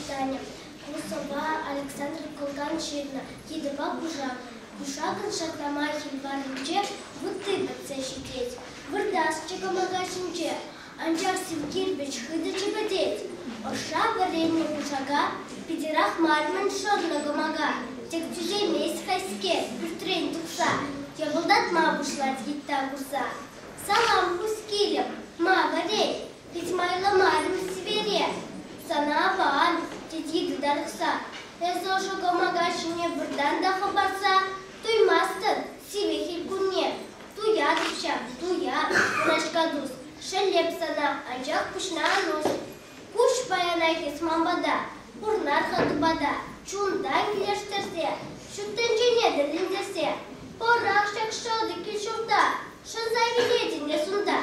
Таня. Кусова Александр Колганчевна, Кидова Кужак. Кушакын шахтамахин варынче, вуттыбы цешитеть. Вырдасчика магашинче, анчар сивкирбич хыдычы бедеть. Оша варенье кушага, пидерах марман шорного мага. Тек тюзей месь хайске, пюртрень дукса. Ябылдат ма бушлать гитта курса. Салам кускилем, ма варей, ведь майла марм севере. Сана ван, тетиды даркса. Эзошуга магашине вырдан да хабарса. Туй мастер, сиве хилькуне. Туя дуча, туя, урашкадус. Шелеп сана, анчак пушна анус. Куш баянайкес мамбада, урнар хадубада. Чундан килештерсе, шуттенчене дерлиндерсе. Поракшак шоды кишурда, шазавилетинде сунда.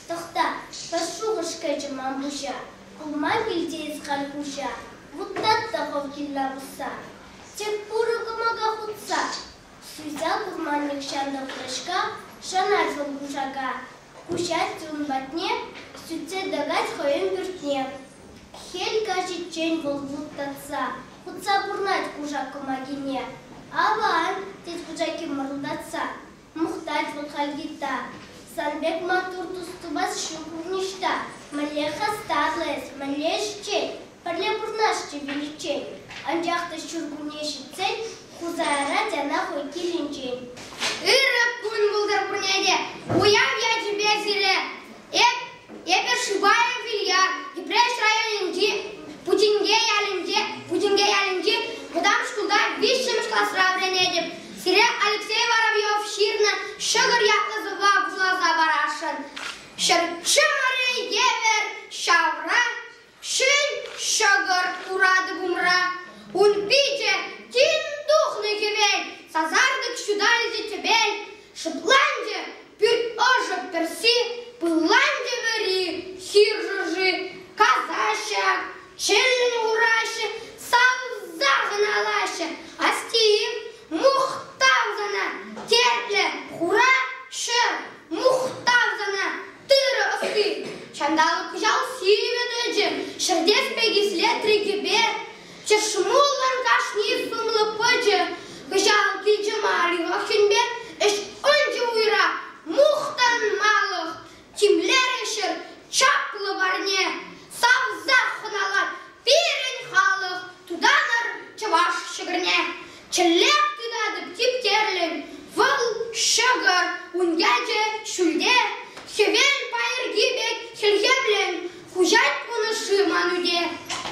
Тохта, пашугашкача мамбуша. Кулман килтеес халкуша. Вуттатта ховкилла буса. Тек пурыгы мага хутса. Суйзал курманник шанда флешка, шанар жол кушага. Кушать тун батне, сүтсе дагать хоен бюртне. Хель кажет чень вол вуттатса, хутса бурнать кушак магине. Аван, тет кушаки мырылдатса, мухтать вол хальгита. Санбек матур тустубас шукурништа, мале хастатлес, мале щей, парле бурнашче величей. Анжахта шургунеши цель, хузайра тяна хой килинчень. Ирак кун булдар бурнеде, уям я тебе зире. Эпер шибаем вильяр, и преш районинди, путинге ялинди, будам шкулда висшим шкласра вренедем. Сире Алексей Воробьев ширна, шагар яхла зуба глаза барашан. Шарчамаре евер шавра, шин шагар урады бумра. Унпите тин духны кевель, сазардык шудальзе тебель. Шепланде пють ожа перси, пыланде вери, хиржужи, казащак, челлин ураща, савзагана лаща, астиев, мухтавзана, тетле, хура, шер, мухтавзана, тыры осты. Чандалы кужал сиведыджи, шердес пеги след рикебе, чешмулан кашни сумлы пыджи, кужал кильчы мари вахинбе, эш онжи уйра, мухтан малых, тимлерешер, чаплы барне, савзах хыналар, пирен халық, туданыр чаваш шыгырне. Челлек тыдадып типтерлен, выл шыгыр, унгяже шүлде, хевен пайыр гибек хелхемлен, хужать пунышы мануде.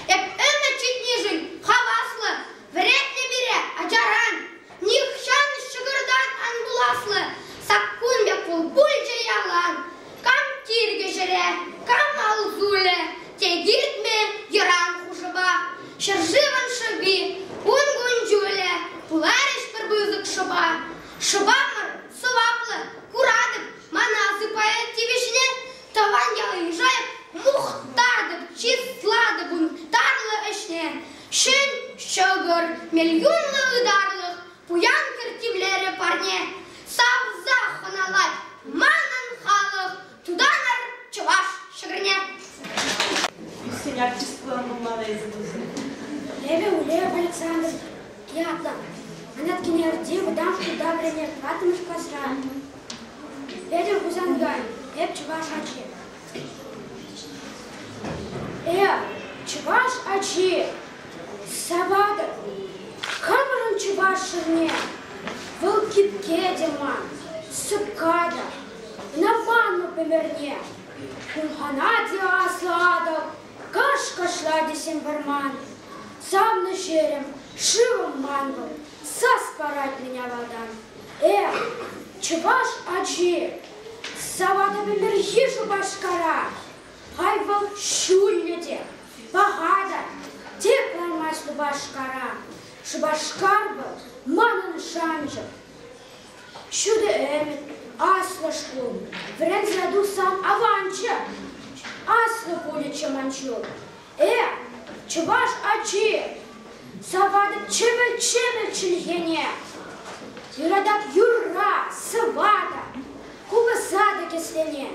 Эп өмі читнижін, хаваслы, вредне бере, ачаран, нихшан шыгырдан анбуласлы, саккунбек пул бульче ялан, кам тирге жіре, кам алзуле, тегиртме яран хужыба, шыржыван шыби, унгунжуле, пулариш пырбызык шыба, шыбамыр, сываплы, курадып, маназы поэт тивишне, таван ялыйжайып, мухтардып, числадып унтарлы эшне, шын шыгыр, миллионлы ыдарлых, пуян кіртимлері парне, савзах хыналай, манын халық, туданыр чываш шыгырне. Леве улев Александр, киатла, анат кинерди, выдам куда время, хватымыш косра. Ведер кузангай, эп чываш ачи. Чываш ачи, савады, камерын чываш шырне, выл кипке дема, сыкада, на ванну поверне, кунхана диа сладок, каш-кашла десем барман, сам нажерем, шивом мангал, саспарать меня водан. Чываш ачи, савада бемерхишу башкара, хайвал шульнеде, багада, теплая масло башкара, шибашкар был, манан шанжа. Шуде эмит, асла шкул, врен заду сам аванча, асла будет чаманчу. Чуваш ачи, савада чевель чильгене, юрадат юра, савада, куба сада кислене,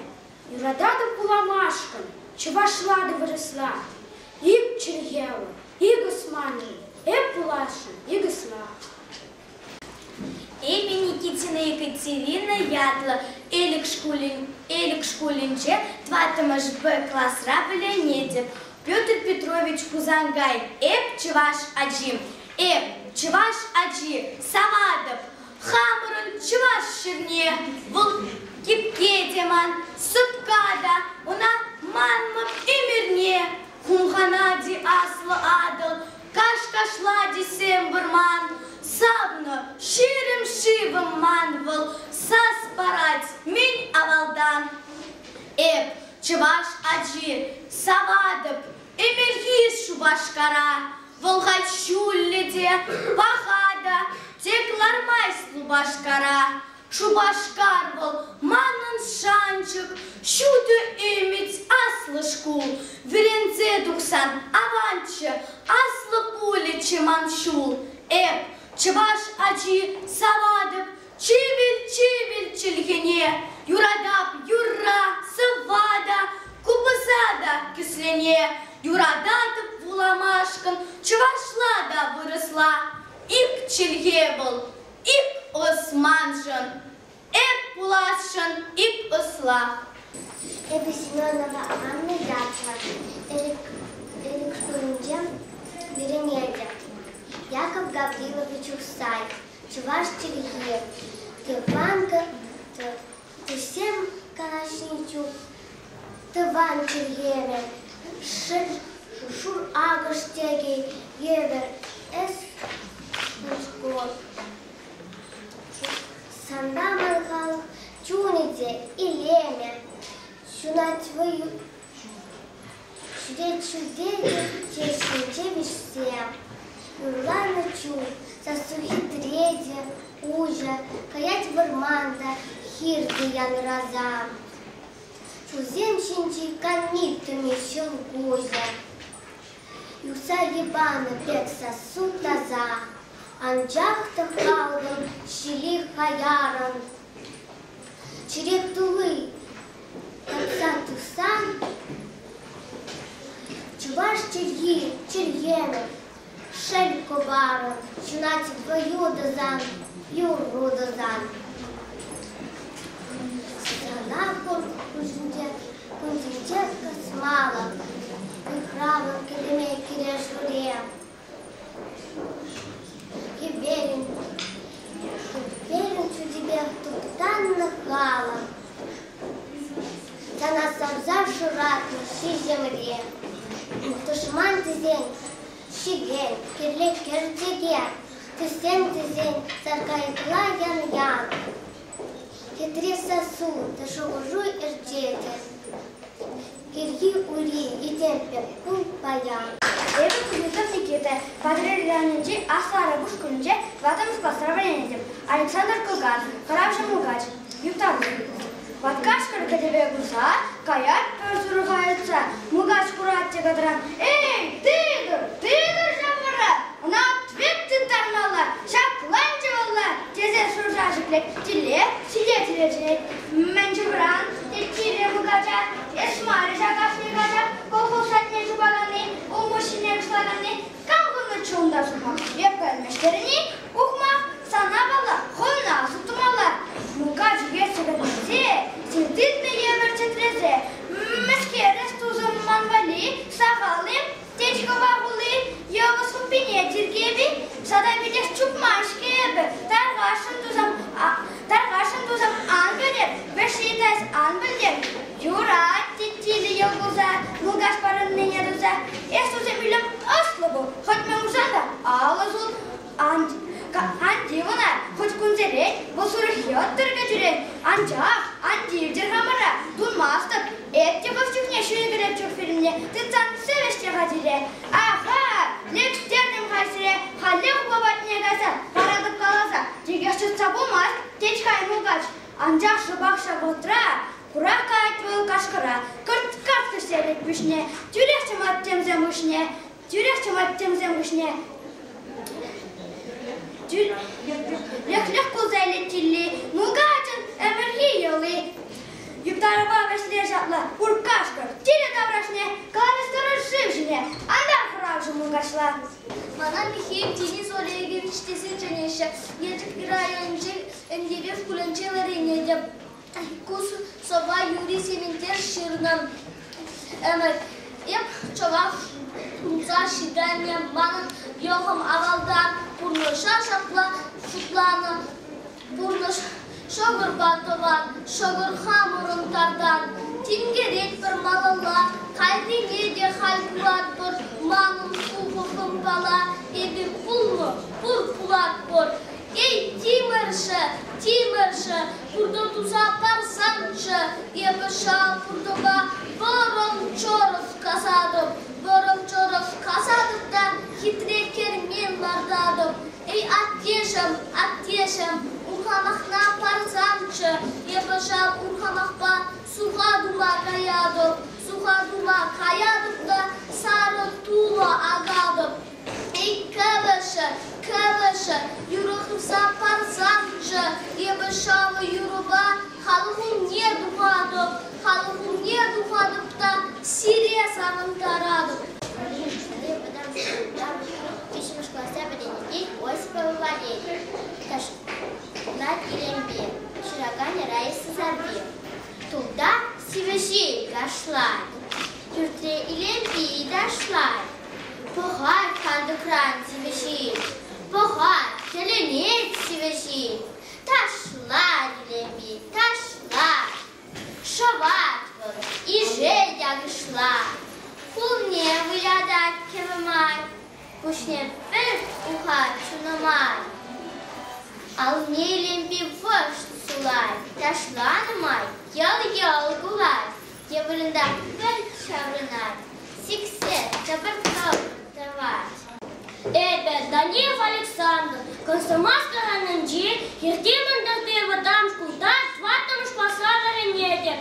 юрадата пуламашкан, чуваш лада выросла, им чильгела. Александр, эп булашын, егысла. Эпи Никитина Екатерина ядла элик школинче тватымыш Б классра біленеді. Петр Петрович Кузангай, эп чываш аджим, эп чываш аджи, Савадов, хамырын чываш шырне, бұл кипке деман, сыпкада, уна манмып имирне, хумханади аслы адыл, каш-кашла десем бұрман, сабны ширым-шивым манвыл, сас парать минь авалдан. Эп чываш аджи, Савадып, эмирхис шубашкара, волгать шулледе, пахада, теклармайслу башкара. Шубашкар был манын шанчык, шуты имить аслышку, веренце дуксан аванчы, аслы пули чеманшул. Эп чываш аджи, Савадып, чивил чилгене, юрадап юра, сывада, кубысада кислене, юрадатып вуламашкын, чывашлада выросла. Ик чилге был, ик османжын, эп пулашын, ик осла. Эпи Семенова Анна Ятва, элик школинче беренеде. Яков Гаврилович Усай, чуваш чилге, Тыванка, Тысем Калашничук, Тыван чилгеве, Шушур Агыштеги, Евер Эс Нушкор. Санда Малхал, Чуниде и Леме, Чунать твою, чудеде, чешниче всем. Юрлана чу, засухи треде, ужа, каять варманда, хирды ян раза. Чузем чинчи канитами щелгузя. Юса ебана пекса сутаза, анджахта халган, щели хаяран. Черек тулы, капса тусан, чуваш черги, чергены, шель коваран, чунати двою дозан, юру дозан. Страна кунтинчевка смала, вихраван килиме киреш горе. Верен чудебе туптан нахала, за нас абза шуратно, ши земле. Тушман тизень, щеген, кирлек кертеге, тысен тизень, царкайкла ян-ян. Хитре сосу, ташугужуй ирчеке, кирги ури, етемпер, кун паян. Эпи Кузнецов Никита, патрулянинче, Аслара Бушкунче, ватамыз классра біленедім. Александр Кылган, Карабжы Мугач, Юктар Зубиков. Ваткашкар кадебе гуза, каят пөрсурғайытса, Мугач куратте кадыран. Эй, тыгыр жамыра, она ответты тарнала, шакланчы олла, тезе шуржажыклек, тиле, силе, мәнчібіран, теттире Мугача, эшмары жагашны гача, колхозатне жубаганы, умышыне кышлаганы, калгыны чуында жумақ, епкәлмештеріне, ухмақ, сана бала, хонна, сутумалар. Мугач герцогатне, силдитне евер четрезе, мескерес тузым манвали, сағалым, течко бағулы, евыс хупине тиргеби, сада бидеш чупмашкебі, тарғашын тузым ангелер, бешетайс ангелер, юра, теттили елгуза, Мугач парынныне дуза, эстузем үлім аслыбу, хоть мен узанда, алызул, андивына, хоть күнзерек, бұл сұрық йоттырға жүрек, андивдер хамыра, дұлмастыр, әтте көпчікне шүйгіреп жүк фильмне, тыцан севеште ғадире. Аха, лекштердім қайсыре, хале ұбабатне ғаза, парадып қалаза, жегеш жұтса болмаз, течкай Мугач, анжақ шыбақша бұтра, Курак айтвыл кашкара, кырт кышерек бүшне, тюрек чыматтемзе мышне, Лех кулзайлы тилли, Мугачын әмірхи йолы. Юктарыба бәшлер жатла, уркашкар, тилі даврашне, каланыстырыр живжіне, андар хыравжы кашла. Мана Михеев Денис Олегович тесеченеше. Ежик районче Эндебев куланчеларине деп кус соба Юрий Сементер ширнам. Еп човав за шидания манан Йохам авалдан пурноша шапла шутлана пурнош шогыр батован шогыр хамурын тардан тингерек бір малала кайрине де халкулат бор манын сулхухым бала эби пулну пур пулат бор эй тимыршы пурдо туза парсанчы эби шал пурдоба Ворончоров касадов да хитрекер мен бардадов. Эй, аттешем, урхамахна парзанчы, ебашап урхамахпа суха дума каядов да сары тула агадов. Эй, кавышы, юрохывса парзанчы, ебашавы юруба халухун не духадов да сире самын тарадов. Осипова Валерия, Над Илембе, Шираганя Раиса Зарбе. Туда сивежей гашла, Юртре Илембе и дошла. Похар кандукран сивежей, похар зеленеть сивежей. Ташла Илембе, ташла, шават и жедя гашла. Кулне выглядать кемамай. Пушне вверх ухать чунамай, ал не лемби вождь сулай, ташла намай, ял гулай, еврында вверх шаврынай, сиксе табыртал давать. Даниев Александр, Константинский раненджи, Ертиман дадева дамшку да, сватамш послава ренете.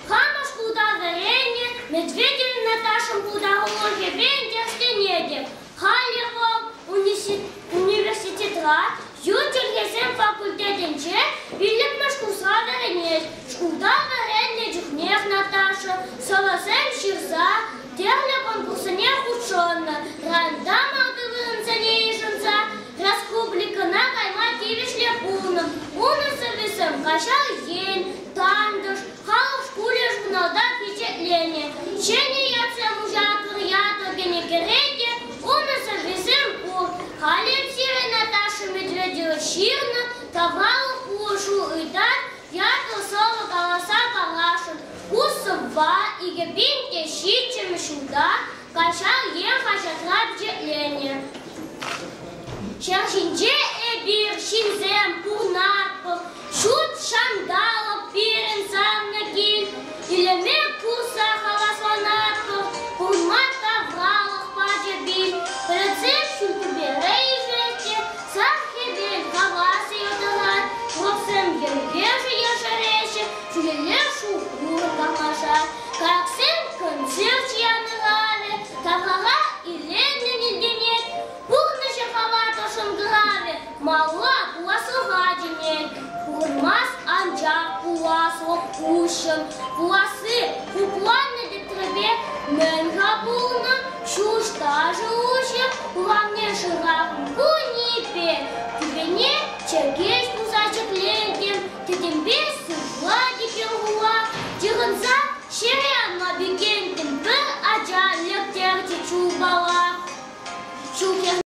Хамаш куда варене, Медведев Наташам куда голове венде стенеде. Халеров университет рад, Ютер Есем факультетенче, Вилипмаш кусада ренет. Шкуда варене джухнех Наташа, Саласем Ширза, Терля конкурсане учённа, Рандама Гавынцанейшинца, Республика на Каймативиш Лепуна, Унасовисем Кашал Ень, Тандыш, Халов шкуле журналда впечатление. Чени яцем ужатур ятур генекереке, Унасовисем пур, Халем Сирой Наташа Медведева Ширна, Тавалу Пушу и Дар, Ятур Соло Голоса Калашин, Усова и Гебинке Щичем Шуда, Кашал Ен